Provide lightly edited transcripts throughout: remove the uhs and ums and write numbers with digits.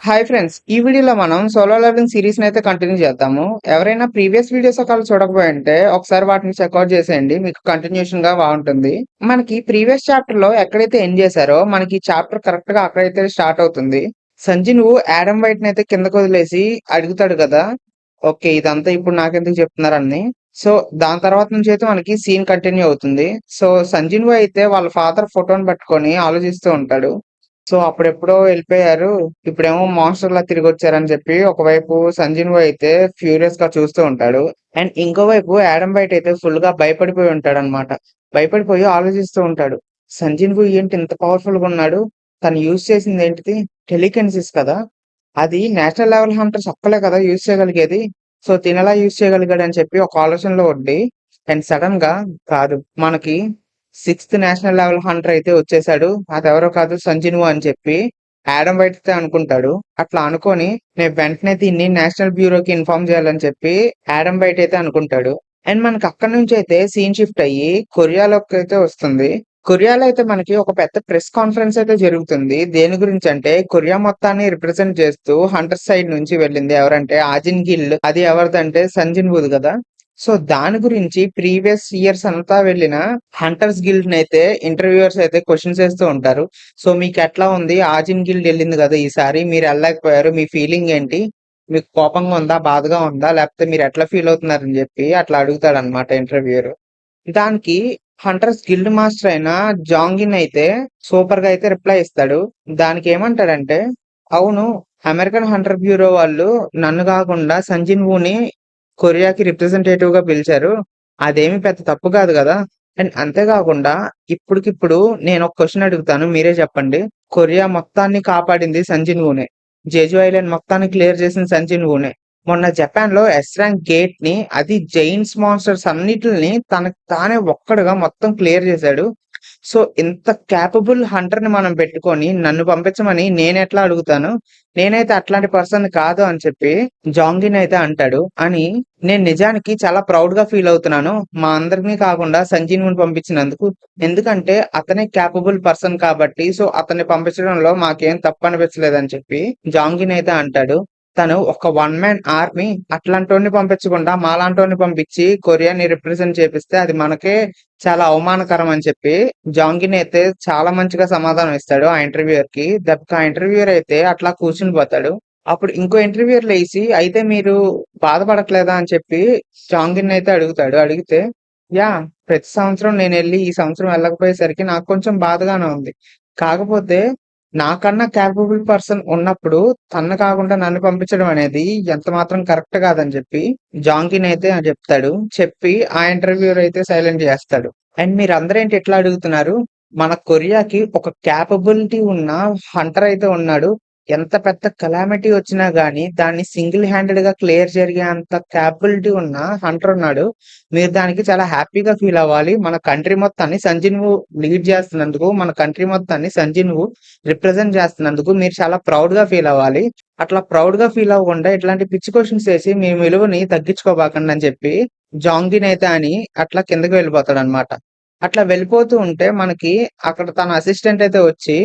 Hi friends! ఈ వీడియోలో మనం సోలో లెవెలింగ్ సీరీస్‌ని అయితే కంటిన్యూ చేద్దాము. ఎవరైనా ప్రీవియస్ వీడియోస్ ఒకవేళ చూడకపోయుంటే ఒకసారి వాటిని చెక్‌ఔట్ చేసేయండి. మీకు కంటిన్యూషన్‌గా బావుంటుంది. మనకి ప్రీవియస్ చాప్టర్‌లో ఎక్కడైతే ఎండ్ చేశారో మనకి చాప్టర్ కరెక్ట్‌గా అక్కడైతే స్టార్ట్ అవుతుంది. సంజీనువు యాడమ్ వైట్‌నైతే కిందకొదిలేసి అడుగుతాడు కదా! ఓకే. ఇదంతా ఇప్పుడు నాకెందుకు చెప్తున్నారని. సో, దాని తర్వాత నుంచి అయితే మనకి సీన్ కంటిన్యూ అవుతుంది. సో, సంజీనువు అయితే వాళ్ళ ఫాదర్ ఫోటోని పట్టుకొని ఆలోచిస్తూ ఉంటాడు. సో, అప్పుడెప్పుడో ఎళ్ళిపోయారు. ఇప్పుడేమో మాన్‌స్టర్‌లా తిరిగొచ్చారని చెప్పి ఒకవైపు సంజీవ్ అయితే ఫ్యూరియస్‌గా చూస్తూ ఉంటాడు. అండ్ ఇంకోవైపు యాడమ్ బైట్ అయితే ఫుల్‌గా భయపడిపోయి ఉంటాడనమాట. భయపడిపోయి ఆలోచిస్తూ ఉంటాడు. సంజీవ్ ఏంటి ఇంత పవర్‌ఫుల్‌గున్నాడు? తను యూజ్ చేసిందేంటిది? టెలికినెసిస్ కదా! అది నేషనల్ లెవెల్ హంటర్స్ ఒక్కళ్ళే కదా యూజ్ చేయగలిగేది. సో, తినెలా యూజ్ చేయగలిగాడని చెప్పి ఒక ఆలోచనలో ఉండి అండ్ సడెన్‌గా కాదు మనకి సిక్స్త్ నేషనల్ లెవెల్ హంటర్ అయితే వచ్చేసాడు. అదెవరో కాదు సంజీనువు అని చెప్పి యాడమ్ వైట్‌తో అనుకుంటాడు. అట్లా అనుకోని నేను వెంటనే దీన్ని నేషనల్ బ్యూరోకి ఇన్ఫార్మ్ చేయాలని చెప్పి యాడమ్ వైట్ అయితే అనుకుంటాడు. అండ్ మనకి అక్కడి నుంచి అయితే సీన్ షిఫ్ట్ అయ్యి కొరియాలోకైతే వస్తుంది. కొరియాలో అయితే మనకి ఒక పెద్ద ప్రెస్ కాన్ఫరెన్స్ అయితే జరుగుతుంది. దేని గురించంటే కొరియా మొత్తాన్ని రిప్రజెంట్ చేస్తూ హంటర్స్ సైడ్ నుంచి వెళ్ళింది ఎవరంటే ఆజిన్ గిల్. అది ఎవరిదంటే సంజీన్‌వుది గదా! సో, దాని గురించి ప్రీవియస్ ఇయర్స్ అంతా వెళ్ళిన హంటర్స్ గిల్డ్‌నైతే ఇంటర్వ్యూయర్స్ అయితే క్వెషన్స్ ఏస్తూ ఉంటారు. సో, మీకెట్లా ఉంది? ఆజిన్ గిల్డ్ ఎళ్ళింది గదా! ఈసారి మీరెళ్ళలేకపోయారు. మీ ఫీలింగ్ ఏంటి? మీకు కోపంగా ఉందా? బాధగా ఉందా? లేకపోతే మీరెట్లా ఫీల్ అవుతున్నారని జెప్పి అట్లా అడుగుతాడనమాట ఇంటర్వ్యూయర్. దానికి హంటర్స్ గిల్డ్ మాస్టర్ అయిన జాంగిన్ అయితే సూపర్‌గా అయితే రిప్లై ఇస్తాడు. దానికేమంటాడంటే, అవును. అమెరికన్ హంటర్ బ్యూరో వాళ్ళు నన్ను గాకుండా సంజిన్ వూని కొరియాకి రిప్రజెంటేటివ్‌గా పిలిచారు. అదేమి పెద్ద తప్పు కాదు గదా! అండ్ అంతే గాకుండా ఇప్పటికిప్పుడు నేనొక క్వెషన్ అడుగుతాను. మీరే చెప్పండి. కొరియా మొత్తాన్ని కాపాడింది సంజిన్ వూనే. జెజు ఐలాండ్ మొత్తాన్ని క్లియర్ చేసింది సంజిన్ వూనే. మొన్న జపాన్‌లో ఎస్ ర్యాంక్ గేట్‌ని అది జైంట్స్ మాన్స్టర్స్ అన్నిటిల్ని తనకు తానే ఒక్కడుగా మొత్తం క్లియర్ చేసాడు. సో, ఇంత కేపబుల్ హంటర్‌ని మనం పెట్టుకొని నన్ను పంపించమని నేనెట్లా అడుగుతాను? నేనైతే అట్లాంటి పర్సన్ కాదు అని చెప్పి జాంగిన్ అయితే అంటాడు. అని నేను నిజానికి చాలా ప్రౌడ్‌గా ఫీల్ అవుతున్నాను. మా అందరిని కాకుండా సంజీవ్‌ని పంపించినందుకు. ఎందుకంటే అతనే కేపబుల్ పర్సన్ కాబట్టి సో, అతన్ని పంపించడంలో మాకేం తప్పనిపించలేదని చెప్పి జాంగిన్ అయితే అంటాడు. తను ఒక వన్ మ్యాన్ ఆర్మీ అట్లాంటోడిని పంపించకుండా మాలాంటోడిని పంపించి కొరియాని రిప్రజెంట్ చేపిస్తే అది మనకే చాలా అవమానకరం అని చెప్పి జాంగిన్ అయితే చాలా మంచిగా సమాధానం ఇస్తాడు ఆ ఇంటర్వ్యూయర్‌కి. దెబ్బకి ఆ ఇంటర్వ్యూయర్ అయితే అట్లా కూర్చుని పోతాడు. అప్పుడు ఇంకో ఇంటర్వ్యూయర్ లేసి అయితే మీరు బాధపడట్లేదా అని చెప్పి జాంగిన్ అయితే అడుగుతాడు. అడిగితే యాహ్! ప్రతి సంవత్సరం నేనెళ్ళి ఈ సంవత్సరం వెళ్ళకపోయేసరికి నాకు కొంచెం బాధగానే ఉంది. కాకపోతే నాకన్నా కేపబుల్ పర్సన్ ఉన్నప్పుడు తనని కాకుండా నన్ను పంపించడం అనేది ఎంత మాత్రం కరెక్ట్ కాదని చెప్పి జాంగిన్ అయితే చెప్తాడు. చెప్పి ఆ ఇంటర్వ్యూయర్ అయితే సైలెంట్ చేస్తాడు. అండ్ మీరందరేంటి ఇట్లా అడుగుతున్నారు? మన కొరియాకి ఒక కేపబిలిటీ ఉన్న హంటర్ అయితే ఉన్నాడు. ఎంత పెద్ద కెలామిటీ వచ్చినా గాని దాన్ని సింగిల్ హ్యాండెడ్‌గా క్లియర్ జరిగేంత కేపబిలిటీ ఉన్న హంటర్ ఉన్నాడు. మీరు దానికి చాలా హ్యాపీగా ఫీల్ అవ్వాలి. మన కంట్రీ మొత్తాన్ని సంజీవ్ లీడ్ చేస్తున్నందుకు, మన కంట్రీ మొత్తాన్ని సంజీవ్ రిప్రజెంట్ చేస్తున్నందుకు మీరు చాలా ప్రౌడ్‌గా ఫీల్ అవ్వాలి. అట్లా ప్రౌడ్‌గా ఫీల్ అవ్వకుండా ఇట్లాంటి పిచ్చి క్వెషన్స్ ఏసి మీ విలువని తగ్గించుకోబాకండి అని చెప్పి జాంగిన్ అయితే అని అట్లా కిందకి వెళ్ళిపోతాడన్నమాట. అట్లా వెళ్ళిపోతూ ఉంటే మనకి అక్కడ తన అసిస్టెంట్ అయితే వచ్చి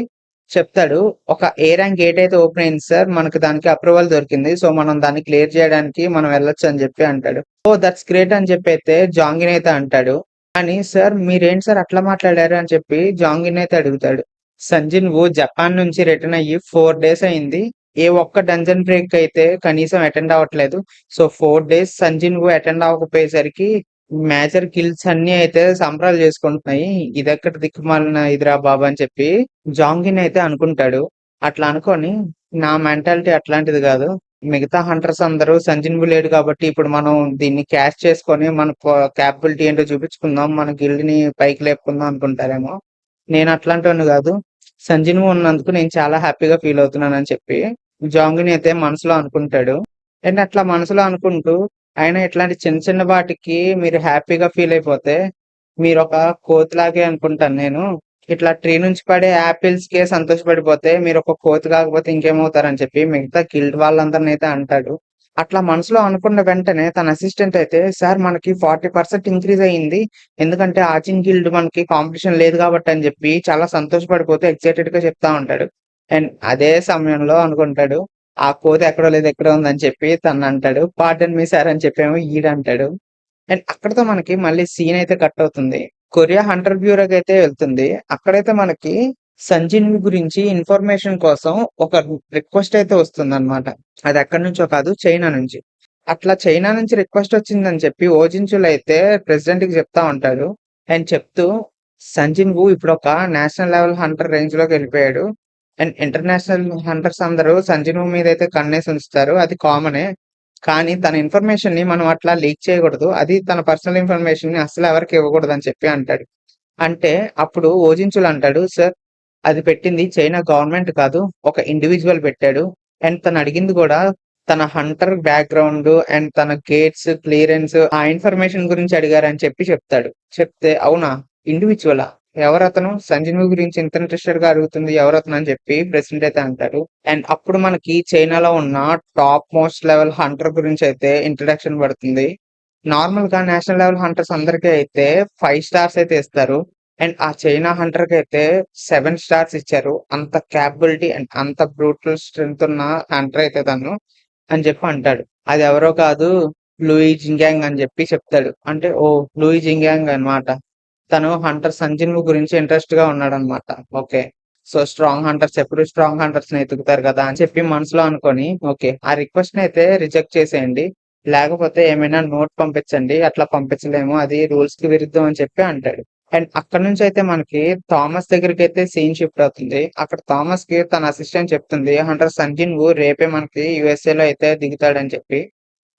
చెప్తాడు. ఒక ఏ ర్యాంక్ గేట్ అయితే ఓపెన్ అయింది సార్. మనకు దానికి అప్రూవల్ దొరికింది. సో, మనం దాన్ని క్లియర్ చేయడానికి మనం వెళ్ళొచ్చు అని చెప్పి అంటాడు. ఓహ్! దట్స్ గ్రేట్ అని చెప్పి అయితే జాంగిన్ అయితే అంటాడు. కానీ సార్ మీరేంటి సార్ అట్లా మాట్లాడారు అని చెప్పి జాంగిన్ అయితే అడుగుతాడు. సంజిన్ వూ జపాన్ నుంచి రిటర్న్ అయ్యి 4 డేస్ అయింది. ఏ ఒక్క డంజన్ బ్రేక్ అయితే కనీసం అటెండ్ అవ్వట్లేదు. సో, 4 డేస్ సంజిన్ వూ అటెండ్ అవ్వకపోయేసరికి మేజర్ కిల్స్ అన్నీ అయితే సంబరాలు చేసుకుంటున్నాయి. ఇదెక్కడ దిక్కుమాలిన ఇదిరా బాబు అని చెప్పి జాంగిన్ అయితే అనుకుంటాడు. అట్లా అనుకోని నా మెంటాలిటీ అట్లాంటిది గాదు. మిగతా హంటర్స్ అందరూ సంజిన్ వూ లేడు కాబట్టి ఇప్పుడు మనం దీన్ని క్యాష్ చేసుకొని మన కేపబిలిటీ ఏంటో చూపించుకుందాం. మన గిల్డ్‌ని పైకి లేపుకుందాం అనుకుంటారేమో. నేను అట్లాంటోడిని గాదు. సంజీవ్ ఉన్నందుకు నేను చాలా హ్యాపీగా ఫీల్ అవుతున్నానని చెప్పి జాంగిని అయితే మనసులో అనుకుంటాడు. అండ్ అట్లా మనసులో అనుకుంటూ ఆయన ఇట్లాంటి చిన్న చిన్న వాటికి మీరు హ్యాపీగా ఫీల్ అయిపోతే మీరొక కోతిలాగే అనుకుంటాను నేను. ఇట్లా ట్రీ నుంచి పడే యాపిల్స్‌కే సంతోషపడిపోతే మీరొక కోతి కాకపోతే ఇంకేమవుతారని చెప్పి మిగతా గిల్డ్ వాళ్ళందరిని అయితే అంటాడు. అట్లా మనసులో అనుకున్న వెంటనే తన అసిస్టెంట్ అయితే సార్ మనకి 40% ఇంక్రీజ్ అయింది. ఎందుకంటే ఆచిన్ గిల్డ్ మనకి కాంపిటీషన్ లేదు కాబట్టి అని చెప్పి చాలా సంతోషపడిపోతూ ఎక్సైటెడ్‌గా చెప్తా ఉంటాడు. అండ్ అదే సమయంలో అనుకుంటాడు. ఆ కోతి ఎక్కడో లేదు ఎక్కడో ఉందని చెప్పి తను అంటాడు. పార్డన్ మీ సార్ అని చెప్పేమో ఈడంటాడు. అండ్ అక్కడితో మనకి మళ్ళీ సీన్ అయితే కట్ అవుతుంది. కొరియా హంటర్ బ్యూరోకి అయితే వెళ్తుంది. అక్కడైతే మనకి సంజీవ్ గురించి ఇన్ఫర్మేషన్ కోసం ఒక రిక్వెస్ట్ అయితే వస్తుందన్నమాట. అది ఎక్కడి నుంచో కాదు, చైనా నుంచి. అట్లా చైనా నుంచి రిక్వెస్ట్ వచ్చిందని చెప్పి ఓజించులు అయితే ప్రెసిడెంట్ కి చెప్తా ఉంటాడు. అండ్ చెప్తూ సంజిన్‌వు ఇప్పుడొక నేషనల్ లెవెల్ హంటర్ రేంజ్‌లోకి వెళ్ళిపోయాడు. అండ్ ఇంటర్నేషనల్ హంటర్స్ అందరూ సంజిన్‌వు మీదైతే కన్నేసి ఉంచుతారు. అది కామనే. కానీ తన ఇన్ఫర్మేషన్‌ని మనం అట్లా లీక్ చేయకూడదు. అది తన పర్సనల్ ఇన్ఫర్మేషన్‌ని అస్సలు ఎవరికీ ఇవ్వకూడదని చెప్పి అంటాడు. అంటే అప్పుడు ఓజించులు అంటాడు, "సార్ అది పెట్టింది చైనా గవర్నమెంట్ కాదు. ఒక ఇండివిడ్యువల్ పెట్టాడు. అండ్ తను అడిగింది కూడా తన హంటర్ బ్యాక్‌గ్రౌండ్ అండ్ తన గేట్స్, క్లియరెన్స్ ఆ ఇన్ఫర్మేషన్ గురించి అడిగారని చెప్పి చెప్తాడు. చెప్తే అవునా? ఇండివిడ్యువలా? ఎవరతను? సంజీవ్ గురించి ఇంత ఇంట్రెస్టెడ్‌గా అడుగుతుంది ఎవరతను అని చెప్పి ప్రెసిడెంట్ అయితే అంటాడు. అండ్ అప్పుడు మనకి చైనాలో ఉన్న టాప్ మోస్ట్ లెవెల్ హంటర్ గురించి అయితే ఇంట్రడక్షన్ పడుతుంది. నార్మల్‌గా నేషనల్ లెవెల్ హంటర్స్ అందరికీ అయితే 5 స్టార్స్ అయితే ఇస్తారు. అండ్ ఆ చైనా హంటర్‌కి అయితే 7 స్టార్స్ ఇచ్చారు. అంత క్యాపబిలిటీ అండ్ అంత బ్రూటల్ స్ట్రెంగ్త్ ఉన్న హంటర్ అయితే తను అని చెప్పి అంటాడు. అది ఎవరో కాదు, లూయి జింగాంగ్ అని చెప్పి చెప్తాడు. అంటే ఓహ్! లూయి జింగాంగ్ అన్నమాట. తను హంటర్ సంజిన్‌వు గురించి ఇంట్రెస్ట్‌గా ఉన్నాడన్నమాట. ఓకే. సో, స్ట్రాంగ్ హంటర్స్ ఎప్పుడు స్ట్రాంగ్ హంటర్స్‌ని ఎతుకుతారు కదా! అని చెప్పి మనసులో అనుకోని, ఓకే. ఆ రిక్వెస్ట్‌నయితే రిజెక్ట్ చేసేయండి. లేకపోతే ఏమైనా నోట్ పంపించండి. అట్లా పంపించలేము. అది రూల్స్‌కి విరుద్ధం అని చెప్పి అంటాడు. అండ్ అక్కడి నుంచయితే మనకి థామస్ దగ్గరికైతే సీన్ షిఫ్ట్ అవుతుంది. అక్కడ థామస్‌కి తన అసిస్టెంట్ చెప్తుంది. హంటర్ సంజిన్‌వు రేపే మనకి యూఎస్ఏలో అయితే దిగుతాడని చెప్పి.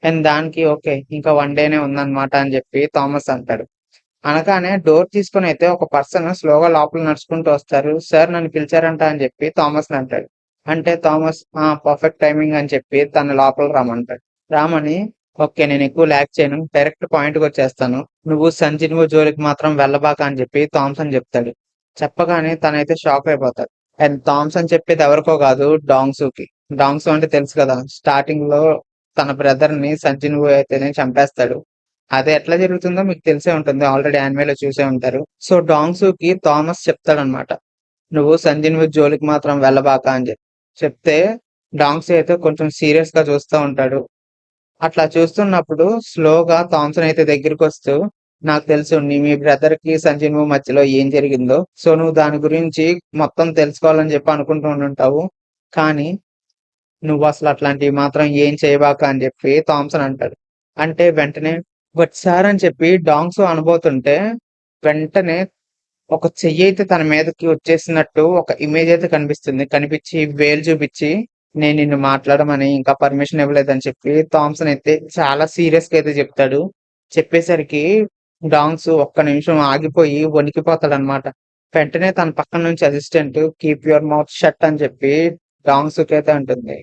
అండ్ దానికి ఓకే. ఇంకా 1 డేనే ఉందన్నమాట అని చెప్పి థామస్ అంటాడు. అనగానే డోర్ తీసుకొనైతే ఒక పర్సన్ స్లోగా లోపల నడుచుకుంటూ వస్తారు. "సార్ నన్ను పిలిచారంట" అని చెప్పి థామస్‌ని అంటాడు. అంటే థామస్ ఆ! పర్ఫెక్ట్ టైమింగ్ అని చెప్పి తనని లోపలికి రమ్మంటాడు. రామని ఓకే. నేను ఎక్కువ లాగ్ చేయను. డైరెక్ట్ పాయింట్‌కొచ్చేస్తాను. నువ్వు సంజీవ్ జోలికి మాత్రం వెళ్ళబాక అని చెప్పి థామ్సన్ చెప్తాడు. చెప్పగానే తనైతే షాక్ అయిపోతాడు. అండ్ థామ్సన్ చెప్పేది ఎవరికో కాదు డాంగ్‌సూకి. డాంగ్‌సూ అంటే తెలుసు కదా! స్టార్టింగ్‌లో తన బ్రదర్‌ని సంజీవ్ అయితేనే చంపేస్తాడు. అది ఎట్లా జరుగుతుందో మీకు తెలిసే ఉంటుంది. ఆల్రెడీ యానిమేలో చూసే ఉంటారు. సో, డాంగ్‌సూకి థామస్ చెప్తాడన్నమాట. "నువ్వు సంజీవ్ జోలికి మాత్రం వెళ్ళబాక" అని చెప్తే డాంగ్‌సూ అయితే కొంచెం సీరియస్‌గా చూస్తా ఉంటాడు. అట్లా చూస్తున్నప్పుడు స్లోగా థామ్సన్ అయితే దగ్గరికొస్తూ, "నాకు తెలుసు మీ బ్రదర్‌కి సంజీవ్ మధ్యలో ఏం జరిగిందో. సో, నువ్వు దాని గురించి మొత్తం తెలుసుకోవాలని చెప్పి అనుకుంటూ ఉండుంటావు. కానీ నువ్వసలు అట్లాంటివి మాత్రం ఏం చేయబాక" అని చెప్పి థామ్సన్ అంటాడు. అంటే వెంటనే "బట్ సార్" అని చెప్పి డాంగ్‌సూ అనబోతుంటే, వెంటనే ఒక చెయ్యయితే తన మీదకి వచ్చేసినట్టు ఒక ఇమేజ్ అయితే కనిపిస్తుంది. కనిపిచ్చి వేలు చూపిచ్చి, "నేను నిన్ను మాట్లాడమని ఇంకా పర్మిషన్ ఇవ్వలేదని" చెప్పి థామ్సన్ అయితే చాలా సీరియస్‌గా అయితే చెప్తాడు. చెప్పేసరికి డాంగ్సు ఒక్క నిమిషం ఆగిపోయి వణికిపోతాడనమాట. వెంటనే తన పక్కన నుంచి assistant "keep your mouth shut" అని చెప్పి డాంగ్సుకైతే అంటుంది.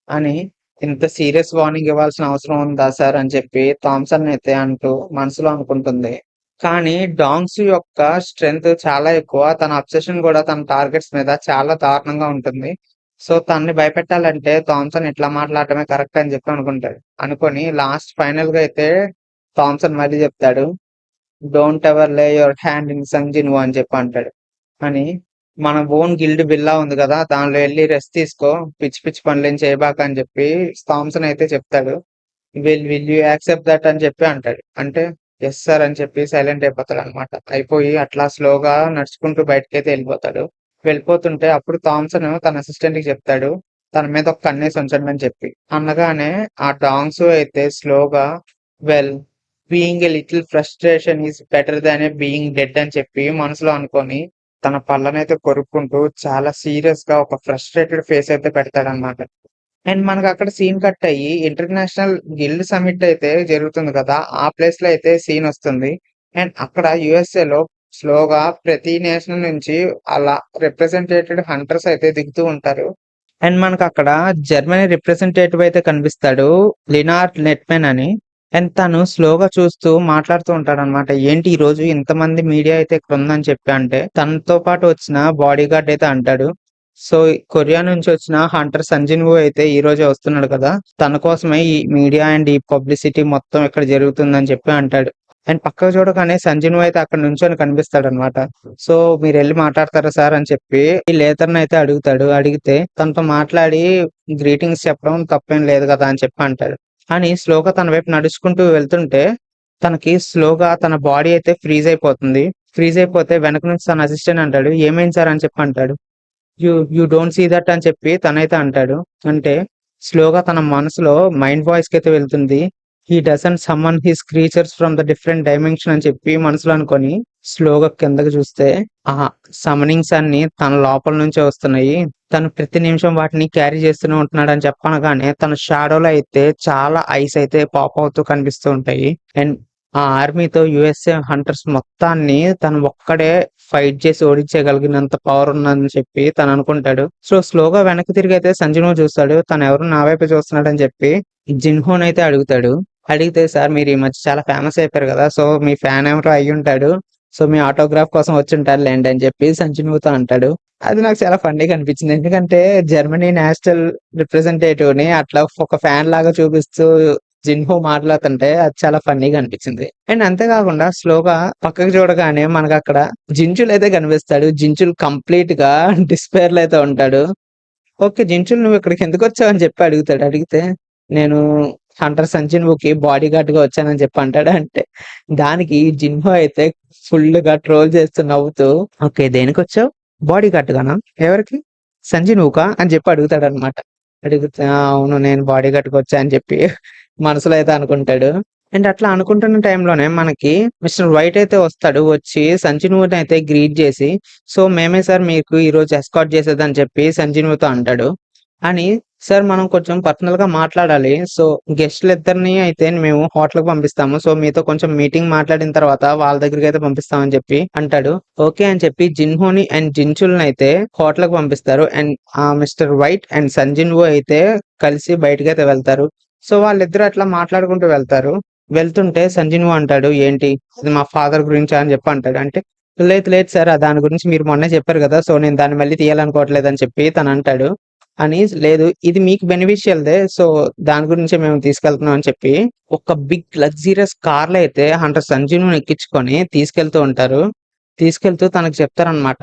అని ఇంత సీరియస్ వార్నింగ్ ఇవ్వాల్సిన అవసరం ఉందా సార్ అని చెప్పి థామ్సన్ అయితే అంటూ మనసులో అనుకుంటుంది. కానీ డాంగ్సు యొక్క స్ట్రెంగ్త్ చాలా ఎక్కువ. తన అబ్సెషన్ గూడా తన టార్గెట్స్ మీద చాలా దారుణంగా ఉంటుంది. సో, తనని భయపెట్టాలంటే థామ్సన్ ఇట్లా మాట్లాడడమే కరెక్ట్ అని చెప్పి అనుకుంటాడు. అనుకోని లాస్ట్ ఫైనల్‌గా అయితే థామ్సన్ మళ్ళీ చెప్తాడు. "డోంట్ ఎవర్ లే యువర్ హ్యాండ్ ఇన్ సంజిన్‌వు" అని చెప్పి అంటాడు. అని మన ఓన్ గిల్డ్ బిల్లా ఉంది గదా! దానిలో ఎళ్లి రెస్ట్ తీసుకో. పిచ్చి పిచ్చి పనులేం చేయబాక అని చెప్పి థామ్సన్ అయితే చెప్తాడు. విల్ యూ యాక్సెప్ట్ థట్ అని చెప్పి అంటాడు. అంటే యెస్ సార్ అని చెప్పి సైలెంట్ అయిపోతాడనమాట. అయిపోయి అట్లా స్లోగా నడుచుకుంటూ బయటికైతే ఎళ్ళిపోతాడు. వెళ్ళిపోతుంటే అప్పుడు థామ్సన్ తన అసిస్టెంట్‌కి చెప్తాడు. తన మీద ఒక కన్నేసి ఉంచండి అని చెప్పి. అనగానే ఆ డాంగ్సు అయితే స్లోగా well being a little frustration is better than a being dead అని చెప్పి మనసులో అనుకోని తన పళ్ళనైతే కొరుక్కుంటూ చాలా సీరియస్‌గా ఒక ఫ్రస్ట్రేటెడ్ ఫేస్ అయితే పెడతాడనమాట. అండ్ మనకక్కడ సీన్ కట్ అయ్యి ఇంటర్నేషనల్ గిల్డ్ సమిట్ అయితే జరుగుతుంది కదా! ఆ ప్లేస్‌లో అయితే సీనొస్తుంది. అండ్ అక్కడ యూఎస్ఏలో స్లోగా ప్రతి నేషన్ నుంచి అలా రిప్రజెంటేటెడ్ హంటర్స్ అయితే దిగుతూ ఉంటారు. అండ్ మనకక్కడ జర్మనీ రిప్రజెంటేటివ్ అయితే కనిపిస్తాడు. లినార్డ్ నెట్‌మెన్ అని. అండ్ తను స్లోగా చూస్తూ మాట్లాడుతూ ఉంటాడనమాట. ఏంటి ఈరోజు ఇంతమంది మీడియా అయితే ఇక్కడుందని చెప్పి అంటే, తనతో పాటు వచ్చిన బాడీగార్డ్ అయితే అంటాడు. సో, కొరియా నుంచి వచ్చిన హంటర్ సంజిన్‌వు అయితే ఈరోజే వస్తున్నాడు కదా! తన కోసమే ఈ మీడియా అండ్ ఈ పబ్లిసిటీ మొత్తం ఇక్కడ జరుగుతుందని చెప్పి అంటాడు. అండ్ పక్కకు చూడగానే సంజీవ్ అయితే అక్కడ నుంచొని కనిపిస్తాడనమాట. సో మీరెళ్లి మాట్లాడతారా సార్ అని చెప్పి ఈ లేతర్‌నయితే అడుగుతాడు. అడిగితే తనతో మాట్లాడి గ్రీటింగ్స్ చెప్పడం తప్పేం లేదు గదా! అని చెప్పి అంటాడు. అని స్లోగా తన వైపు నడుచుకుంటూ వెళ్తుంటే తనకి స్లోగా తన బాడీ అయితే ఫ్రీజ్ అయిపోతుంది. ఫ్రీజ్ అయిపోతే వెనక నుంచి తన అసిస్టెంట్ అంటాడు, "ఏమైంది సార్?" అని చెప్పి అంటాడు. యూ డోంట్ సీ దట్ అని చెప్పి తనైతే అంటాడు. అంటే స్లోగా తన మనసులో మైండ్ వాయిస్‌కైతే వెళ్తుంది. హి doesn't someone his creatures from the different dimension అని చెప్పి మనసులో అనుకోని స్లోగా కిందకి చూస్తే ఆ సమ్మనింగ్స్ అన్నీ తన లోపల నుంచే వస్తున్నాయి. తను ప్రతి నిమిషం వాటిని క్యారీ చేస్తూనే ఉంటున్నాడని చెప్పనగానే తన షాడోలో అయితే చాలా ఐస్ అయితే పాప్ అవుతూ కనిపిస్తూ ఉంటాయి. అండ్ ఆ ఆర్మీతో యూఎస్ఏ హంటర్స్ మొత్తాన్ని తను ఒక్కడే ఫైట్ చేసి ఓడించగలిగినంత పవర్ ఉందని చెప్పి తను అనుకుంటాడు. సో స్లోగా వెనక్కి తిరిగైతే సంజును చూస్తాడు. తను ఎవరు నా వైపే చూస్తున్నాడని చెప్పి జిన్హోన్ అయితే అడుగుతాడు. అడిగితే సార్ మీరు ఈ మధ్య చాలా ఫేమస్ అయిపోయారు కదా! సో మీ ఫ్యాన్ ఎవరో అయ్యుంటాడు. సో మీ ఆటోగ్రాఫ్ కోసం వచ్చుంటారులేండి అని చెప్పి సంజునుతో అంటాడు. అది నాకు చాలా ఫన్నీగా అనిపించింది. ఎందుకంటే జర్మనీ నేషనల్ రిప్రజెంటేటివ్‌ని అట్లా ఒక ఫ్యాన్ లాగా చూపిస్తూ జిన్హో మాట్లాడుతుంటే అది చాలా ఫన్నీగా అనిపించింది. అండ్ అంతే కాకుండా స్లోగా పక్కకి చూడగానే మనకక్కడ జింజుల్ అయితే కనిపిస్తాడు. జింజుల్ కంప్లీట్‌గా డిస్పేర్‌లో అయితే ఉంటాడు. ఓకే. జింజుల్ నువ్వు ఇక్కడికి ఎందుకొచ్చావు అని చెప్పి అడుగుతాడు. అడిగితే నేను హంటర్ సంచినుకి బాడీ గార్డ్‌గా వచ్చానని చెప్పి అంటాడు. అంటే దానికి జిన్హో అయితే ఫుల్‌గా ట్రోల్ చేస్తూ నవ్వుతూ ఓకే. దేనికొచ్చావు? బాడీ గార్డ్‌గానా? ఎవరికి? సంజీనుకా అని చెప్పి అడుగుతాడనమాట. అడిగితే ఆ! అవును. నేను బాడీ గార్డ్‌గా వచ్చా అని చెప్పి మనసులో అయితే అనుకుంటాడు. అండ్ అట్లా అనుకుంటున్న టైంలోనే మనకి మిస్టర్ వైట్ అయితే వస్తాడు. వచ్చి సంజీనునైతే గ్రీట్ చేసి సో మేమే సార్ మీకు ఈరోజు ఎస్కార్ట్ చేసేదని చెప్పి సంజీనుతో అంటాడు. అని సార్ మనం కొంచెం పర్సనల్‌గా మాట్లాడాలి. సో గెస్ట్‌లిద్దరిని అయితే మేము హోటల్‌కి పంపిస్తాము. సో మీతో కొంచెం మీటింగ్ మాట్లాడిన తర్వాత వాళ్ళ దగ్గరికైతే పంపిస్తామని చెప్పి అంటాడు. ఓకే అని చెప్పి జిన్హోని అండ్ జిన్‌చుల్‌నైతే హోటల్‌కి పంపిస్తారు. అండ్ మిస్టర్ వైట్ అండ్ సంజిన్‌వో అయితే కలిసి బయటికైతే వెళ్తారు. సో వాళ్ళిద్దరూ అట్లా మాట్లాడుకుంటూ వెళ్తారు. వెళ్తుంటే సంజిన్‌వో అంటాడు, "ఏంటి? ఇది మా ఫాదర్ గురించా?" అని చెప్పి అంటాడు. అంటే లేదు లేదు సార్. దాని గురించి మీరు మొన్నే చెప్పారు గదా! సో నేను దాన్ని మళ్ళీ తీయాలనుకోవట్లేదని చెప్పి తనంటాడు. అని లేదు ఇది మీకు బెనిఫిషియల్‌దే. సో దాని గురించే మేము తీసుకెళ్తున్నాం అని చెప్పి ఒక బిగ్ లగ్జూరియస్ కార్‌లో అయితే హంటర్ సంజీవ్‌ని ఎక్కించుకొని తీసుకెళ్తూ ఉంటారు. తీసుకెళ్తూ తనకు చెప్తారనమాట.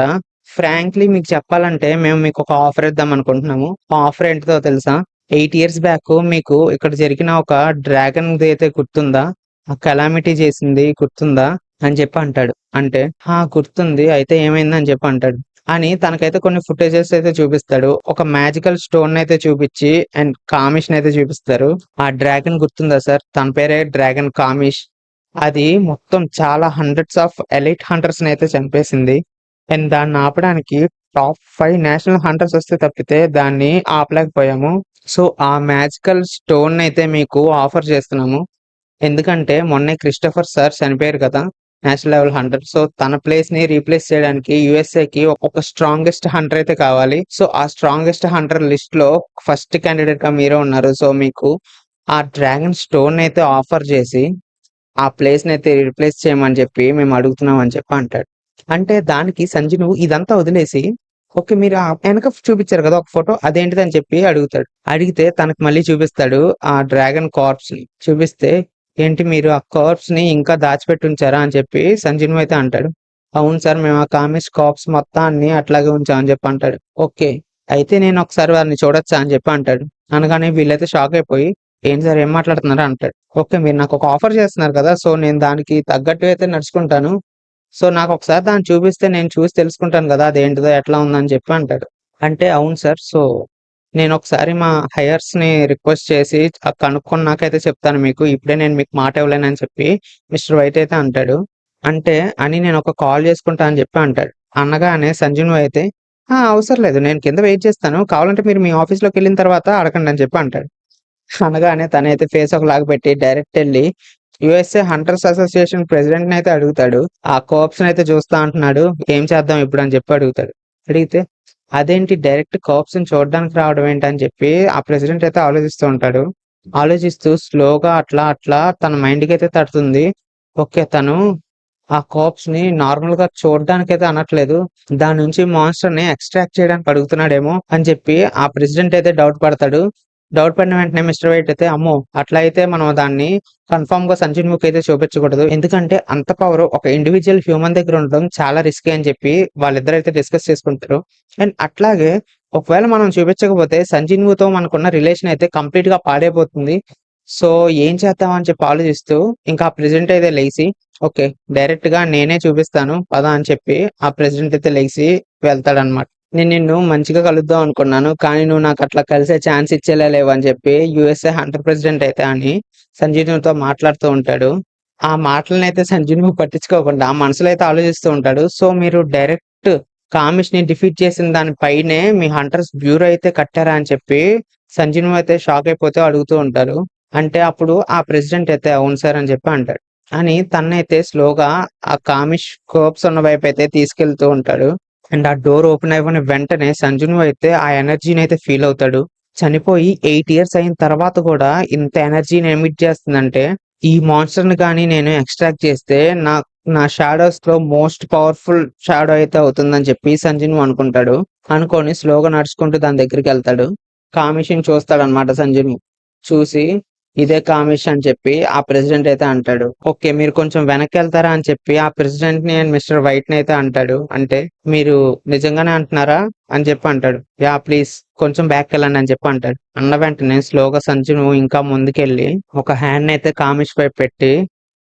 ఫ్రాంక్లీ మీకు చెప్పాలంటే మేము మీకొక ఆఫర్ ఇద్దాం అనుకుంటున్నాము. ఆ ఆఫర్ ఏంటిదో తెలుసా? 8 ఇయర్స్ బ్యాక్ మీకు ఇక్కడ జరిగిన ఒక డ్రాగన్‌దైతే గుర్తుందా? ఆ కలామిటీ చేసింది గుర్తుందా? అని చెప్పి అంటాడు. అంటే "ఆ! గుర్తుంది. అయితే ఏమైంది?" అని చెప్పి అంటాడు. అని తనకైతే కొన్ని ఫుటేజెస్ అయితే చూపిస్తాడు. ఒక మ్యాజికల్ స్టోన్‌నయితే చూపిచ్చి అండ్ కామిష్‌నయితే చూపిస్తారు. ఆ డ్రాగన్ గుర్తుందా సార్? తన పేరే డ్రాగన్ కామిష్. అది మొత్తం చాలా హండ్రెడ్స్ ఆఫ్ ఎలీట్ హంటర్స్‌నయితే చంపేసింది. అండ్ దాన్ని ఆపడానికి టాప్ 5 నేషనల్ హంటర్స్ వస్తే తప్పితే దాన్ని ఆపలేకపోయాము. సో, ఆ మ్యాజికల్ స్టోన్‌నయితే మీకు ఆఫర్ చేస్తున్నాము. ఎందుకంటే మొన్నే క్రిస్టోఫర్ సార్ చనిపోయారు కదా! National level Hunter. సో, తన ప్లేస్‌ని రీప్లేస్ చేయడానికి యూఎస్ఏకి ఒక స్ట్రాంగెస్ట్ హంటర్ అయితే కావాలి. సో, ఆ స్ట్రాంగెస్ట్ హంటర్ లిస్ట్‌లో ఫస్ట్ క్యాండిడేట్‌గా మీరే ఉన్నారు. సో, మీకు ఆ డ్రాగన్ స్టోన్‌నయితే ఆఫర్ చేసి, ఆ ప్లేస్‌నయితే రీప్లేస్ చేయమని చెప్పి మేము అడుగుతున్నాం అని చెప్పి అంటాడు. అంటే దానికి సంజీను ఇదంతా వదిలేసి, ఓకే. మీరు ఎనక చూపిచ్చారు కదా! ఒక ఫోటో అదేంటిదని చెప్పి అడుగుతాడు. అడిగితే తనకు మళ్ళీ చూపిస్తాడు ఆ డ్రాగన్ కార్ప్స్‌ని. చూపిస్తే ఏంటి మీరు ఆ కార్ప్స్‌ని ఇంకా దాచిపెట్టుంచారా అని చెప్పి సంజీను అయితే అంటాడు. అవును సార్. మేము ఆ కామిష్ కార్ప్స్ మొత్తాన్ని అట్లాగే ఉంచాం అని చెప్పి అంటాడు. ఓకే. అయితే నేను ఒకసారి వారిని చూడొచ్చా అని చెప్పి అంటాడు. అనగానే వీళ్ళైతే షాక్ అయిపోయి ఏంటి సార్ ఏం మాట్లాడుతున్నారు అంటాడు. ఓకే. మీరు నాకొక ఆఫర్ చేస్తున్నారు కదా! సో నేను దానికి తగ్గట్టు అయితే నడుచుకుంటాను. సో నాకొకసారి దాన్ని చూపిస్తే నేను చూసి తెలుసుకుంటాను గదా! అదేంటిదో ఎట్లా ఉందని చెప్పి అంటాడు. అంటే అవును సార్. సో నేనొకసారి మా హైయర్స్‌ని రిక్వెస్ట్ చేసి కనుక్కున్నాకైతే చెప్తాను మీకు. ఇప్పుడే నేను మీకు మాట ఇవ్వలేనని చెప్పి మిస్టర్ వైట్ అయితే అంటాడు. అంటే అని నేనొక కాల్ చేసుకుంటా అని చెప్పి అంటాడు. అనగానే సంజీవ్ అయితే అవసరం లేదు. నేను కింద వెయిట్ చేస్తాను. కావాలంటే మీరు మీ ఆఫీస్‌లోకెళ్ళిన తర్వాత అడగండి అని చెప్పి అంటాడు. అనగానే తనైతే ఫేస్ ఒకలాగా పెట్టి డైరెక్ట్ ఎళ్లి యూఎస్ఏ హంటర్స్ అసోసియేషన్ ప్రెసిడెంట్‌నయితే అడుగుతాడు. ఆ కార్ప్స్‌నయితే చూస్తా అంటున్నాడు. ఏం చేద్దాం ఇప్పుడు అని చెప్పి అడుగుతాడు. అడిగితే అదేంటి డైరెక్ట్ కార్ప్స్‌ని చూడడానికి రావడం ఏంటని చెప్పి ఆ ప్రెసిడెంట్ అయితే ఆలోచిస్తూ ఉంటాడు. ఆలోచిస్తూ స్లోగా అట్లా అట్లా తన మైండ్‌కైతే తట్టుతుంది. ఓకే. తను ఆ కార్ప్స్‌ని నార్మల్‌గా చూడడానికైతే అనట్లేదు. దాని నుంచి మాన్స్టర్‌ని ఎక్స్ట్రాక్ట్ చేయడానికి అడుగుతున్నాడేమో అని చెప్పి ఆ ప్రెసిడెంట్ అయితే డౌట్ పడతాడు. డౌట్ పడిన వెంటనే మిస్టర్ వైట్ అయితే అమ్మో అట్లా అయితే మనం దాన్ని కన్ఫర్మ్ గా సంజీవ్ అయితే చూపించకూడదు, ఎందుకంటే అంత పవర్ ఒక ఇండివిజువల్ హ్యూమన్ దగ్గర ఉండడం చాలా రిస్కీ అని చెప్పి వాళ్ళిద్దరు అయితే డిస్కస్ చేసుకుంటారు. అండ్ అట్లాగే ఒకవేళ మనం చూపించకపోతే సంజీవ్తో మనకున్న రిలేషన్ అయితే కంప్లీట్ గా పాడైపోతుంది. సో ఏం చేద్దామని చెప్పి ఆలోచిస్తూ ఇంకా ఆ ప్రెసిడెంట్ అయితే లేచి ఓకే డైరెక్ట్ గా నేనే చూపిస్తాను పదా అని చెప్పి ఆ ప్రెసిడెంట్ అయితే లేచి వెళ్తాడనమాట. నేను నిన్ను మంచిగా కలుద్దాం అనుకున్నాను, కానీ నువ్వు నాకు అట్లా కలిసే ఛాన్స్ ఇచ్చేలా లేవు అని చెప్పి యుఎస్ఏ హంటర్ ప్రెసిడెంట్ అయితే అని సంజీవ్తో మాట్లాడుతూ ఉంటాడు. ఆ మాటలను అయితే సంజీవ్ పట్టించుకోకుండా మనసులో అయితే ఆలోచిస్తూ ఉంటాడు. సో మీరు డైరెక్ట్ కామిష్ ని డిఫీట్ చేసిన దానిపైనే మీ హంటర్స్ బ్యూరో అయితే కట్టారా అని చెప్పి సంజీవ్ అయితే షాక్ అయిపోతే అడుగుతూ ఉంటారు. అంటే అప్పుడు ఆ ప్రెసిడెంట్ అయితే అవును సార్ అని చెప్పి అంటాడు. అని తన్నైతే స్లోగా ఆ కామిష్ కోప్స్ ఉన్న వైపు అయితే తీసుకెళ్తూ ఉంటాడు. అండ్ ఆ డోర్ ఓపెన్ అయిపోయిన వెంటనే సంజును అయితే ఆ ఎనర్జీని అయితే ఫీల్ అవుతాడు. చనిపోయి 8 ఇయర్స్ అయిన తర్వాత కూడా ఇంత ఎనర్జీని ఎమిట్ చేస్తుందంటే ఈ మాన్స్టర్ ని కానీ నేను ఎక్స్ట్రాక్ట్ చేస్తే నా నా షాడోస్ లో మోస్ట్ పవర్ఫుల్ షాడో అయితే అవుతుందని చెప్పి సంజును అనుకుంటాడు. అనుకొని స్లోగా నడుచుకుంటూ దాని దగ్గరికి వెళ్తాడు. కామిషన్ చూస్తాడనమాట సంజును. చూసి ఇదే కామిష్ అని చెప్పి ఆ ప్రెసిడెంట్ అయితే అంటాడు. ఓకే మీరు కొంచెం వెనక్కి వెళ్తారా అని చెప్పి ఆ ప్రెసిడెంట్ ని అండ్ మిస్టర్ వైట్ ని అయితే అంటాడు. అంటే మీరు నిజంగానే అంటున్నారా అని చెప్పి అంటాడు. యా ప్లీజ్ కొంచెం బ్యాక్ వెళ్ళండి అని చెప్పి అంటాడు. అన్న వెంటనే స్లోగా సంచును ఇంకా ముందుకెళ్ళి ఒక హ్యాండ్ అయితే కామిష్ పై పెట్టి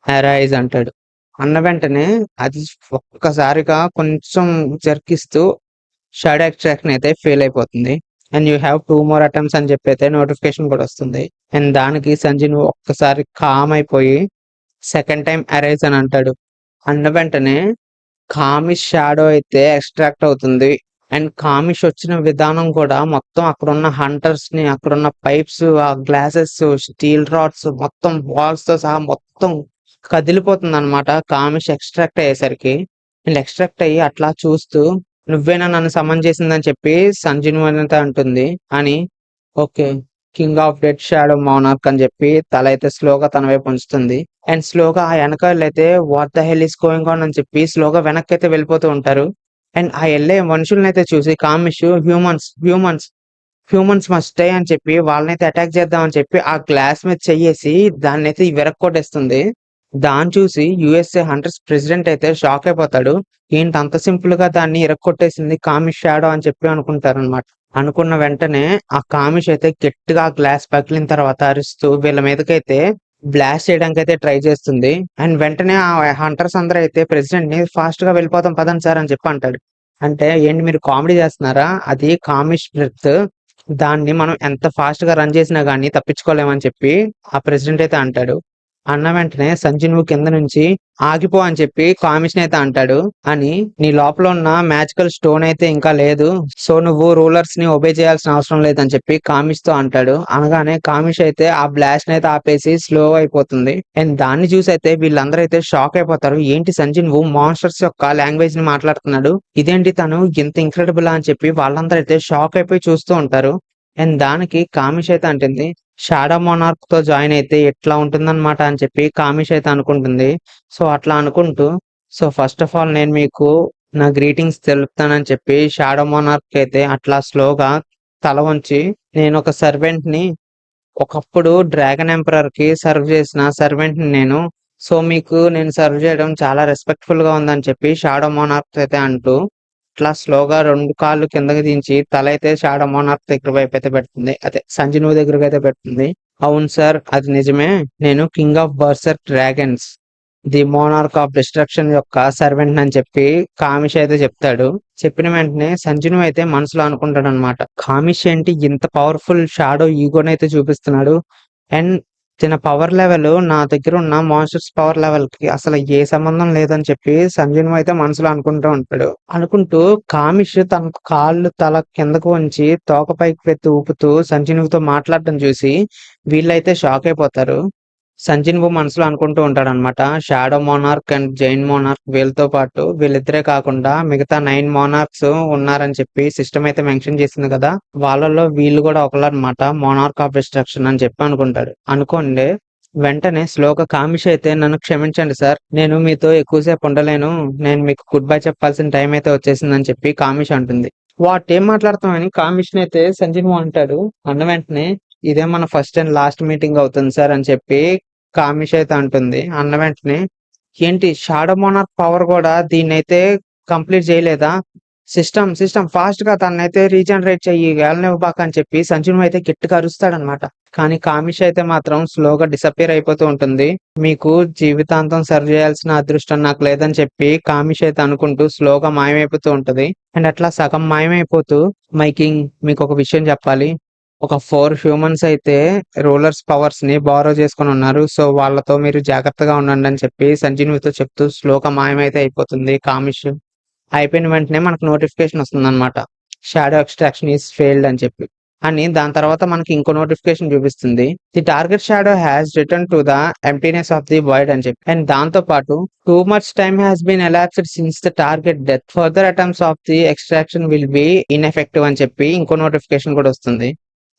అరైజ్ అంటాడు. అన్న వెంటనే అది ఒక్కసారిగా కొంచెం జర్కిస్తూ షాడో ఎక్స్ట్రాక్షన్ అయితే ఫెయిల్ అయిపోతుంది. And you have 2 more attempts అని చెప్పి అయితే నోటిఫికేషన్ కూడా వస్తుంది. అండ్ దానికి సంజీవ్ ఒక్కసారి కామ్ అయిపోయి సెకండ్ టైం అరైజ్ అని అంటాడు. అన్న వెంటనే కామిష్ షాడో అయితే ఎక్స్ట్రాక్ట్ అవుతుంది. అండ్ కామిష్ వచ్చిన విధానం కూడా మొత్తం అక్కడున్న హంటర్స్ ని, అక్కడున్న పైప్స్, ఆ గ్లాసెస్, స్టీల్ రాడ్స్ మొత్తం వాల్స్ తో సహా మొత్తం కదిలిపోతుంది అనమాట కామిష్ ఎక్స్ట్రాక్ట్ అయ్యేసరికి. అండ్ ఎక్స్ట్రాక్ట్ అయ్యి అట్లా చూస్తూ నువ్వేనా నన్ను సమన్ చేసిందని చెప్పి సంజీవ్ అయితే అంటుంది. అని okay king of dead shadow monarch అని చెప్పి తల అయితే స్లోగా తన వైపు ఉంచుతుంది. అండ్ స్లోగా ఆ వెనకాల అయితే what the hell is going on అని చెప్పి స్లోగా వెనక్కి అయితే వెళ్ళిపోతూ ఉంటారు. అండ్ ఆ వెళ్ళే మనుషుల్ని అయితే చూసి Kamish humans humans humans must die అని చెప్పి వాళ్ళనైతే అటాక్ చేద్దాం అని చెప్పి ఆ గ్లాస్ మీద చెయ్యేసి దాన్ని అయితే విరక్కొట్టేస్తుంది. దాన్ని చూసి యుఎస్ఏ హంటర్స్ ప్రెసిడెంట్ అయితే షాక్ అయిపోతాడు. ఏంటి అంత సింపుల్ గా దాన్ని ఇరక్కొట్టేసింది కామిష్ షాడో అని చెప్పి అనుకుంటారనమాట. అనుకున్న వెంటనే ఆ కామిష్ అయితే గట్టిగా గ్లాస్ పగిలిన తర్వాత అరుస్తూ వీళ్ళ మీదకైతే బ్లాస్ట్ చేయడానికి అయితే ట్రై చేస్తుంది. అండ్ వెంటనే ఆ హంటర్స్ అందరూ అయితే ప్రెసిడెంట్ ని ఫాస్ట్ గా వెళ్ళిపోతాం పదండి సార్ అని చెప్పి అంటాడు. అంటే ఏంటి మీరు కామెడీ చేస్తున్నారా, అది కామిష్ బ్రెత్, దాన్ని మనం ఎంత ఫాస్ట్ గా రన్ చేసినా గానీ తప్పించుకోలేమని చెప్పి ఆ ప్రెసిడెంట్ అయితే అంటాడు. అన్న వెంటనే సంజీవ్ కింద నుంచి ఆగిపో అని చెప్పి కామిష్ అయితే అంటాడు. అని నీ లోపల ఉన్న మ్యాజికల్ స్టోన్ అయితే ఇంకా లేదు, సో నువ్వు రూలర్స్ ని ఒబే చేయాల్సిన అవసరం లేదని చెప్పి కామిష్ తో అంటాడు. అనగానే కామిష్ అయితే ఆ బ్లాస్ట్ అయితే ఆపేసి స్లో అయిపోతుంది. అండ్ దాన్ని చూసి అయితే వీళ్ళందరూ అయితే షాక్ అయిపోతారు. ఏంటి సంజీవ్ మాన్స్టర్స్ యొక్క లాంగ్వేజ్ ని మాట్లాడుతున్నాడు, ఇదేంటి తను ఇంత ఇంక్రెడిబుల్ అని చెప్పి వాళ్ళందరూ అయితే షాక్ అయిపోయి చూస్తూ ఉంటారు. అండ్ దానికి కామిష్ అయితే అంటుంది షాడో మోనార్క్ తో జాయిన్ అయితే ఎట్లా ఉంటుందన్నమాట అని చెప్పి కామిష్ అయితే అనుకుంటుంది. సో అట్లా అనుకుంటూ సో ఫస్ట్ ఆఫ్ ఆల్ నేను మీకు నా గ్రీటింగ్స్ తెలుపుతానని చెప్పి షాడో మోనార్క్ అయితే అట్లా స్లోగా తల వంచి నేను ఒక సర్వెంట్ ని, ఒకప్పుడు డ్రాగన్ ఎంపరర్ కి సర్వ్ చేసిన సర్వెంట్ ని నేను, సో మీకు నేను సర్వ్ చేయడం చాలా రెస్పెక్ట్ఫుల్ గా ఉందని చెప్పి షాడో మోనార్క్ అయితే అంటూ ఇట్లా స్లోగా 2 కాళ్ళు కిందకి దించి తల అయితే షాడో మోనార్క్ దగ్గర వైపు అయితే పెడుతుంది. అదే సంజీవ్ దగ్గరకు అయితే పెడుతుంది. అవును సార్ అది నిజమే, నేను king of berserk dragons, the monarch of destruction యొక్క సర్వెంట్ అని చెప్పి కామిష్ అయితే చెప్తాడు. చెప్పిన వెంటనే సంజీవ్ అయితే మనసులో అనుకుంటాడు అనమాట, కామిష్ ఏంటి ఇంత పవర్ఫుల్ షాడో ఈగోనైతే చూపిస్తున్నాడు. అండ్ తన పవర్ లెవెల్ నా దగ్గర ఉన్న మాన్స్టర్స్ పవర్ లెవెల్ కి అసలు ఏ సంబంధం లేదని చెప్పి సంజీవ్ అయితే మనసులో అనుకుంటూ ఉంటాడు. అనుకుంటూ కామిష్ తన కాళ్ళు తల కిందకు ఉంచి తోక పైకి పెట్టి ఊపుతూ సంజీవ్ తో మాట్లాడటం చూసి వీళ్ళైతే షాక్ అయిపోతారు. సంజీవ్ మనసులో అనుకుంటూ ఉంటాడు అనమాట, shadow monarch and Jain monarch వీళ్ళతో పాటు వీళ్ళిద్దరే కాకుండా మిగతా 9 మోనార్క్స్ ఉన్నారని చెప్పి సిస్టమ్ అయితే మెన్షన్ చేసింది కదా, వాళ్ళలో వీళ్ళు కూడా ఒకళ్ళనమాట మోనార్క్ ఆఫ్ డిస్ట్రక్షన్ అని చెప్పి అనుకుంటాడు. అనుకోండి వెంటనే స్లోగా కామిష్ అయితే నన్ను క్షమించండి సార్, నేను మీతో ఎక్కువసేపు ఉండలేను, నేను మీకు గుడ్ బై చెప్పాల్సిన టైం అయితే వచ్చేసిందని చెప్పి కామిష్ అంటుంది. వాట్ ఏం మాట్లాడతామని కామిష్ అయితే సంజీవ్ అంటాడు. అన్న వెంటనే ఇదే మన ఫస్ట్ అండ్ లాస్ట్ మీటింగ్ అవుతుంది సార్ అని చెప్పి కామిష్ అయితే అంటుంది. అన్న వెంటనే ఏంటి షాడో మోనార్క్ పవర్ కూడా దీన్నైతే కంప్లీట్ చేయలేదా? సిస్టమ్ ఫాస్ట్ గా తనైతే రీజనరేట్ చెయ్యి, వెళ్ళనివ్వబాక అని చెప్పి సంజీవ్ అయితే గట్టిగా అరుస్తాడనమాట. కానీ కామిష్ అయితే మాత్రం స్లోగా డిసపియర్ అయిపోతూ ఉంటుంది. మీకు జీవితాంతం సర్వ్ చేయాల్సిన అదృష్టం నాకు లేదని చెప్పి కామిష్ అయితే అనుకుంటూ స్లోగా మాయమైపోతూ ఉంటది. అండ్ అట్లా సగం మాయమైపోతూ మైకింగ్ మీకు ఒక విషయం చెప్పాలి. ఒక 4 హ్యూమన్స్ అయితే రూలర్స్ పవర్స్ ని బారో చేసుకొని ఉన్నారు. సో వాళ్ళతో మీరు జాగ్రత్తగా ఉండండి అని చెప్పి సంజీవ్తో చెప్తూ స్లోగా మాయమైతే అయిపోతుంది కామిష్. అయిపోయిన వెంటనే మనకు నోటిఫికేషన్ వస్తుందన్నమాట. షాడో ఎక్స్ట్రాక్షన్ ఈస్ ఫెయిల్డ్ అని చెప్పి. అని దాని తర్వాత మనకి ఇంకో నోటిఫికేషన్ చూపిస్తుంది. The target shadow has return to the emptiness of the void అని చెప్పి. అండ్ దాంతో పాటు too much time has been elapsed since the target death. Further attempts of the extraction will be ineffective అని చెప్పి ఇంకో notification కూడా వస్తుంది.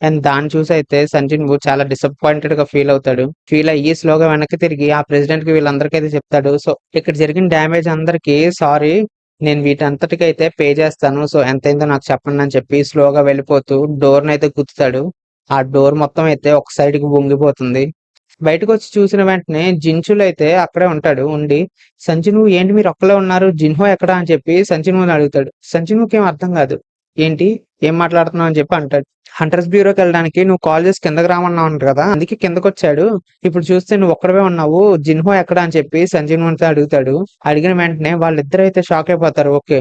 And దాన్ని చూసి అయితే సంజీవ్ చాలా డిసప్పాయింటెడ్ గా ఫీల్ అవుతాడు. ఫీల్ అయ్యి స్లోగా వెనక్కి తిరిగి ఆ ప్రెసిడెంట్ కి వీళ్ళందరికీ అయితే చెప్తాడు. సో ఇక్కడ జరిగిన డ్యామేజ్ అందరికి సారీ, నేను వీటంతటికైతే పే చేస్తాను. సో ఎంతైందో నాకు చెప్పండి అని చెప్పి స్లోగా వెళ్ళిపోతూ డోర్ నైతే గుద్దుతాడు. ఆ డోర్ మొత్తం అయితే ఒక సైడ్ కి వంగిపోతుంది. బయటకు వచ్చి చూసిన వెంటనే జిన్చులు అయితే అక్కడే ఉంటాడు. ఉండి సంజీవ్ ఏంటి మీరు ఒక్కలే ఉన్నారు, జిన్హో ఎక్కడా అని చెప్పి సంజీవ్ని అడుగుతాడు. సంజీవ్కి ఏం అర్థం కాదు. ఏంటి ఏం మాట్లాడుతున్నావు అని చెప్పి అంటాడు. హంటర్స్ బ్యూరోకి వెళ్ళడానికి నువ్వు కాల్ చేసి కిందకి రామన్నావు అంట కదా, అందుకే కిందకు వచ్చాడు. ఇప్పుడు చూస్తే నువ్వు ఒక్కడవే ఉన్నావు, జిన్హో ఎక్కడ అని చెప్పి సంజీవ్ అంతా అడుగుతాడు. అడిగిన వెంటనే వాళ్ళిద్దరు అయితే షాక్ అయిపోతారు. ఓకే,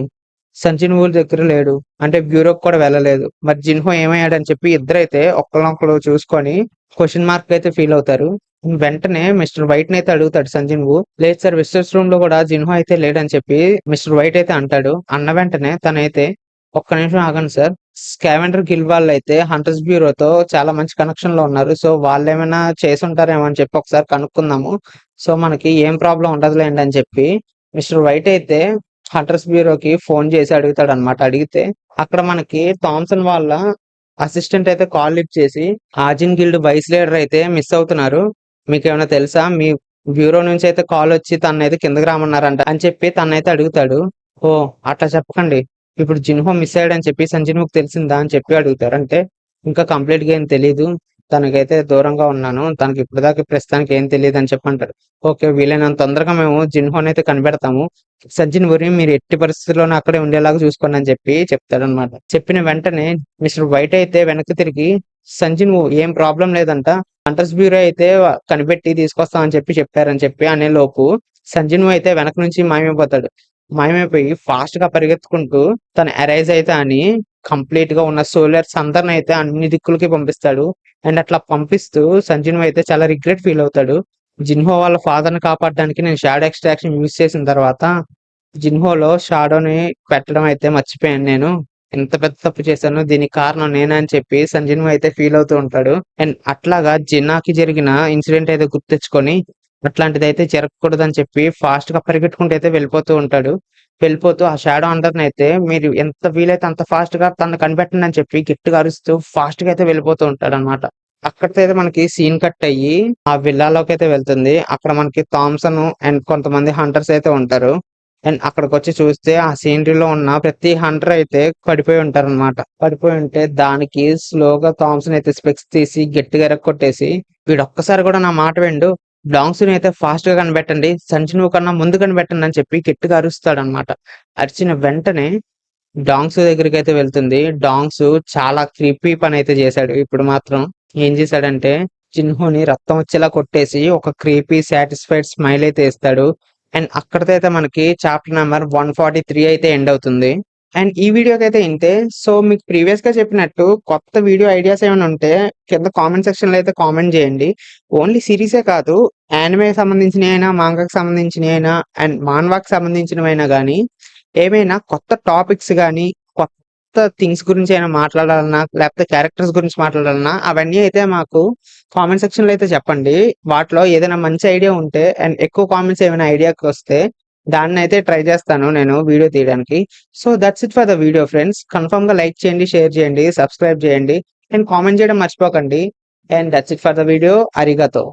సంజీవ్ ఊరి దగ్గర లేడు అంటే బ్యూరోకి కూడా వెళ్ళలేదు, మరి జిన్హో ఏమయ్యాడు అని చెప్పి ఇద్దరైతే ఒక్కళ్ళొక్కడు చూసుకొని క్వశ్చన్ మార్క్ అయితే ఫీల్ అవుతారు. వెంటనే మిస్టర్ వైట్ అయితే అడుగుతాడు సంజీవ్. లేదు సార్, విజిటర్స్ రూమ్ లో కూడా జిన్హో అయితే లేడని చెప్పి మిస్టర్ వైట్ అయితే అంటాడు. అన్న వెంటనే తనైతే ఒక్క నిమిషం ఆగండి సార్, స్కావెండర్ గిల్ వాళ్ళు అయితే హంటర్స్ బ్యూరోతో చాలా మంచి కనెక్షన్ లో ఉన్నారు. సో వాళ్ళు ఏమైనా చేసి ఉంటారేమో అని చెప్పి ఒకసారి కనుక్కుందాము. సో మనకి ఏం ప్రాబ్లం ఉండదులేండి అని చెప్పి మిస్టర్ వైట్ అయితే హంటర్స్ బ్యూరోకి ఫోన్ చేసి అడుగుతాడు అనమాట. అడిగితే అక్కడ మనకి థామ్సన్ వాళ్ళ అసిస్టెంట్ అయితే కాల్ లిఫ్ట్ చేసి ఆజిన్ గిల్డ్ వైస్ లీడర్ అయితే మిస్ అవుతున్నారు, మీకు ఏమైనా తెలుసా, మీ బ్యూరో నుంచి అయితే కాల్ వచ్చి తనైతే కిందకి రామన్నారంట అని చెప్పి తనైతే అడుగుతాడు. ఓ అట్లా చెప్పకండి, ఇప్పుడు జిన్హో మిస్ అయ్యాడని చెప్పి సంజీవ్కి తెలిసిందా అని చెప్పి అడుగుతారు. అంటే ఇంకా కంప్లీట్ గా ఏం తెలీదు, తనకైతే దూరంగా ఉన్నాను, తనకి ఇప్పటిదాకా ప్రస్తుతానికి ఏం తెలియదు అని చెప్పి అంటారు. ఓకే, వీలైనంత తొందరగా మేము జిన్హోని అయితే కనిపెడతాము, సంజీవ్ ఊరి మీరు ఎట్టి పరిస్థితుల్లోనూ అక్కడే ఉండేలాగా చూసుకోండి అని చెప్పి చెప్తాడు అనమాట. చెప్పిన వెంటనే మిస్టర్ వైట్ అయితే వెనక్కి తిరిగి సంజీవ్ ఏం ప్రాబ్లం లేదంట, హంటర్స్ బ్యూరో అయితే కనిపెట్టి తీసుకొస్తామని చెప్పి చెప్పారని చెప్పి అనే లోపు సంజీవ్ అయితే వెనక నుంచి మాయమైపోతాడు. మాయమైపోయి ఫాస్ట్ గా పరిగెత్తుకుంటూ తన అరైజ్ అయితే అని కంప్లీట్ గా ఉన్న సోలర్స్ అందరిని అయితే అన్ని దిక్కులకి పంపిస్తాడు. అండ్ అట్లా పంపిస్తూ సంజీవ్ అయితే చాలా రిగ్రెట్ ఫీల్ అవుతాడు. జిన్హో వాళ్ళ ఫాదర్ ని కాపాడడానికి నేను షాడో ఎక్స్ట్రాక్షన్ యూజ్ చేసిన తర్వాత జిన్హోలో షాడోని పెట్టడం అయితే మర్చిపోయాను, నేను ఎంత పెద్ద తప్పు చేశాను, దీనికి కారణం నేనే అని చెప్పి సంజీవ్ అయితే ఫీల్ అవుతూ ఉంటాడు. అండ్ అట్లాగా జిన్నాకి జరిగిన ఇన్సిడెంట్ అయితే గుర్తెచ్చుకొని అట్లాంటిది అయితే జరగకూడదు అని చెప్పి ఫాస్ట్ గా పరిగెట్టుకుంటూ అయితే వెళ్ళిపోతూ ఉంటాడు. వెళ్ళిపోతూ ఆ షాడో అందరిని అయితే మీరు ఎంత వీలైతే అంత ఫాస్ట్ గా తను కనిపెట్టండి అని చెప్పి గట్టిగా అరుస్తూ ఫాస్ట్ గా అయితే వెళ్ళిపోతూ ఉంటాడు అనమాట. అక్కడితో అయితే మనకి సీన్ కట్ అయ్యి ఆ విల్లాలోకి అయితే వెళ్తుంది. అక్కడ మనకి థామ్సన్ అండ్ కొంతమంది హంటర్స్ అయితే ఉంటారు. అండ్ అక్కడికి వచ్చి చూస్తే ఆ సీనరీలో ఉన్న ప్రతి హంటర్ అయితే పడిపోయి ఉంటారు అనమాట. పడిపోయి ఉంటే దానికి స్లోగా థామ్సన్ అయితే స్పెక్స్ తీసి గట్టిగా ఎరక్కొట్టేసి వీడు ఒక్కసారి కూడా నా మాట విండు, డాంగ్స్ ని అయితే ఫాస్ట్ గా కనిపెట్టండి, సంజీవ్ కన్నా ముందు కనిపెట్టండి అని చెప్పి గట్టిగా అరుస్తాడు అనమాట. అరిచిన వెంటనే డాంగ్స్ దగ్గరికి అయితే వెళ్తుంది. డాంగ్స్ చాలా క్రీపీ పని అయితే చేశాడు. ఇప్పుడు మాత్రం ఏం చేశాడంటే జిన్హోని రక్తం వచ్చేలా కొట్టేసి ఒక క్రీపీ సాటిస్ఫైడ్ స్మైల్ అయితే ఇస్తాడు. అండ్ అక్కడితో అయితే మనకి చాప్టర్ నెంబర్ 143 అయితే ఎండ్ అవుతుంది. అండ్ ఈ వీడియోకి అయితే ఇంతే. సో మీకు ప్రీవియస్ గా చెప్పినట్టు కొత్త వీడియో ఐడియాస్ ఏమైనా ఉంటే కింద కామెంట్ సెక్షన్ లో అయితే కామెంట్ చేయండి. ఓన్లీ సిరీసే కాదు, యానిమే సంబంధించినవి అయినా, మాంగాకి సంబంధించినవి అయినా, అండ్ మాన్వాకి సంబంధించినవి అయినా కానీ ఏమైనా కొత్త టాపిక్స్ కానీ కొత్త థింగ్స్ గురించి అయినా మాట్లాడాలన్నా, లేకపోతే క్యారెక్టర్స్ గురించి మాట్లాడాలన్నా అవన్నీ అయితే మాకు కామెంట్ సెక్షన్ లో అయితే చెప్పండి. వాటిలో ఏదైనా మంచి ఐడియా ఉంటే అండ్ ఎక్కువ కామెంట్స్ ఏమైనా ఐడియాకి వస్తే దాన్ని అయితే ట్రై చేస్తాను నేను వీడియో తీయడానికి. So that's it for the video friends. Confirm గా లైక్ చేయండి, షేర్ చేయండి, సబ్స్క్రైబ్ చేయండి అండ్ కామెంట్ చేయడం మర్చిపోకండి. And that's it for the video. అరిగతో.